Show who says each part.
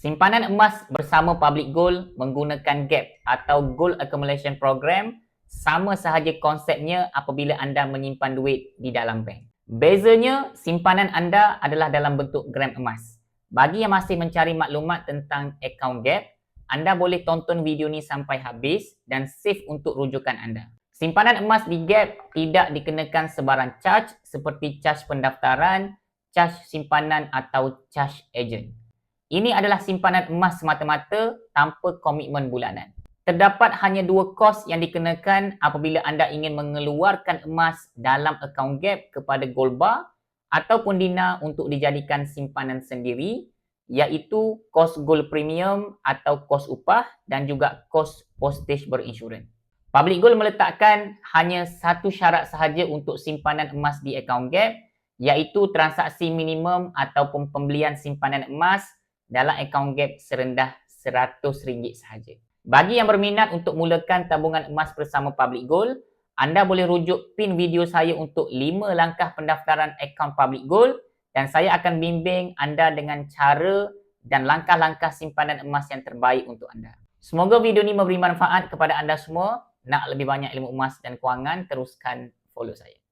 Speaker 1: Simpanan emas bersama Public Gold menggunakan GAP atau Gold Accumulation Program sama sahaja konsepnya apabila anda menyimpan duit di dalam bank. Bezanya, simpanan anda adalah dalam bentuk gram emas. Bagi yang masih mencari maklumat tentang akaun GAP, anda boleh tonton video ni sampai habis dan save untuk rujukan anda. Simpanan emas di GAP tidak dikenakan sebarang charge seperti charge pendaftaran, charge simpanan atau charge agent. Ini adalah simpanan emas semata-mata tanpa komitmen bulanan. Terdapat hanya dua kos yang dikenakan apabila anda ingin mengeluarkan emas dalam akaun GAP kepada Gold Bar ataupun Dina untuk dijadikan simpanan sendiri, iaitu kos Gold Premium atau kos upah dan juga kos postage berinsurans. Public Gold meletakkan hanya satu syarat sahaja untuk simpanan emas di akaun GAP, iaitu transaksi minimum ataupun pembelian simpanan emas dalam akaun GAP serendah RM100 sahaja. Bagi yang berminat untuk mulakan tabungan emas bersama Public Gold, anda boleh rujuk pin video saya untuk 5 langkah pendaftaran akaun Public Gold dan saya akan bimbing anda dengan cara dan langkah-langkah simpanan emas yang terbaik untuk anda. Semoga video ini memberi manfaat kepada anda semua. Nak lebih banyak ilmu emas dan kewangan, teruskan follow saya.